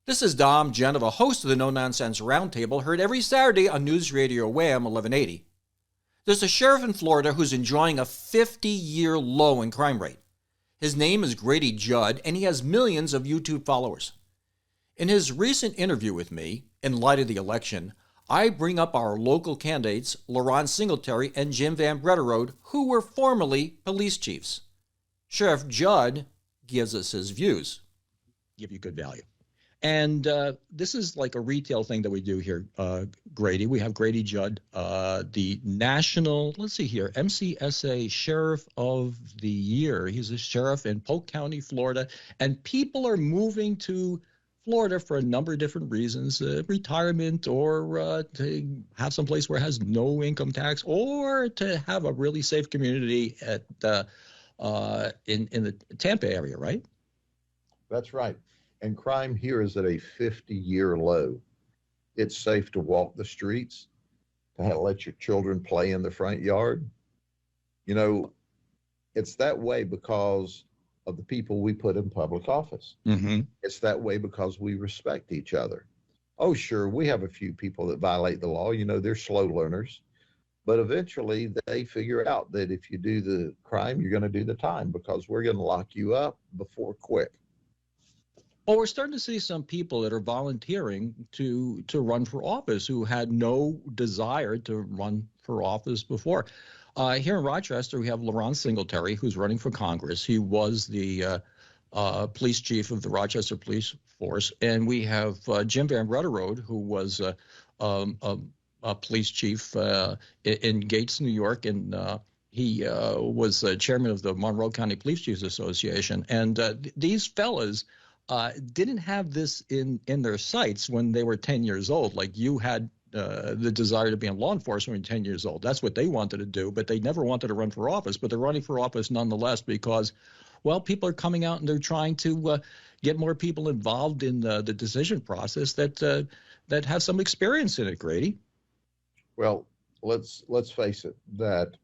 This is Dom Genova, host of the No Nonsense Roundtable, heard every Saturday on News Radio Wham 1180. There's a sheriff in Florida who's enjoying a 50-year low in crime rate. His name is Grady Judd, and he has millions of YouTube followers. In his recent interview with me, in light of the election, I bring up our local candidates, Singletary and Jim VanBrederode, who were formerly police chiefs. Sheriff Judd gives us his views. Give you good value. And this is like a retail thing that we do here, Grady. We have Grady Judd, the national, let's see here, MCSA Sheriff of the Year. He's a sheriff in Polk County, Florida. And people are moving to Florida for a number of different reasons, retirement, or to have some place where it has no income tax, or to have a really safe community at in the Tampa area, right? That's right. And crime here is at a 50-year low. It's safe to walk the streets, to let your children play in the front yard. You know, it's that way because of the people we put in public office. Mm-hmm. It's that way because we respect each other. Oh, sure, we have a few people that violate the law. You know, they're slow learners. But eventually they figure out that if you do the crime, you're going to do the time, because we're going to lock you up before quick. Well, we're starting to see some people that are volunteering to run for office who had no desire to run for office before. Here in Rochester, we have Singletary, who's running for Congress. He was the police chief of the Rochester Police Force. And we have Jim VanBrederode, who was a police chief in Gates, New York, and he was chairman of the Monroe County Police Chiefs Association. And these fellas didn't have this in their sights when they were 10 years old. Like you had the desire to be in law enforcement when you're 10 years old. That's what they wanted to do, but they never wanted to run for office. But they're running for office nonetheless because, well, people are coming out and they're trying to get more people involved in the decision process that have some experience in it, Grady. Well, let's face it, that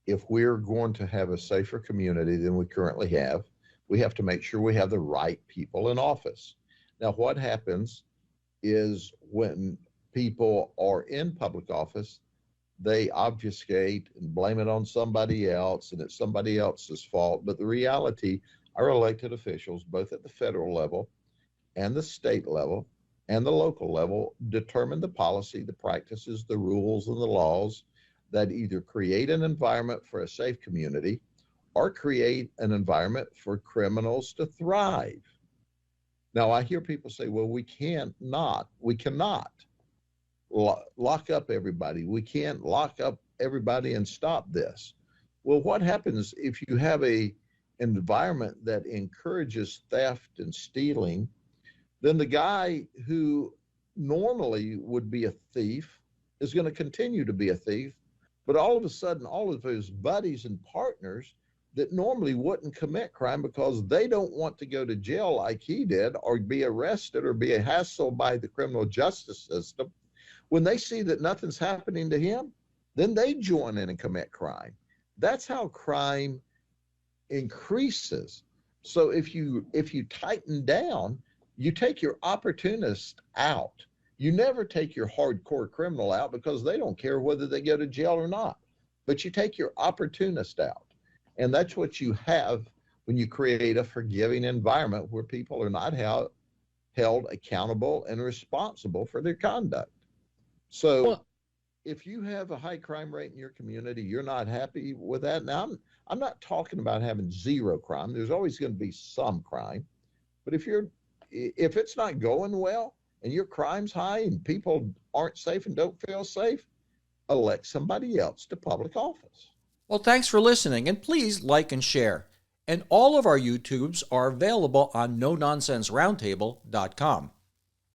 if we're going to have a safer community than we currently have, we have to make sure we have the right people in office. Now, what happens is when people are in public office, they obfuscate and blame it on somebody else, and it's somebody else's fault. But the reality, our elected officials, both at the federal level and the state level and the local level, determine the policy, the practices, the rules, and the laws that either create an environment for a safe community or create an environment for criminals to thrive. Now, I hear people say, well, we cannot lock up everybody. We can't lock up everybody and stop this. Well, what happens if you have an environment that encourages theft and stealing? Then the guy who normally would be a thief is going to continue to be a thief, but all of a sudden, all of his buddies and partners that normally wouldn't commit crime because they don't want to go to jail like he did, or be arrested, or be hassled by the criminal justice system, when they see that nothing's happening to him, then they join in and commit crime. That's how crime increases. So if you tighten down, you take your opportunist out. You never take your hardcore criminal out because they don't care whether they go to jail or not. But you take your opportunist out. And that's what you have when you create a forgiving environment where people are not held accountable and responsible for their conduct. So if you have a high crime rate in your community, you're not happy with that. Now, I'm not talking about having zero crime. There's always going to be some crime. But if it's not going well and your crime's high and people aren't safe and don't feel safe, elect somebody else to public office. Well, thanks for listening, and please like and share. And all of our YouTubes are available on NoNonsenseRoundtable.com.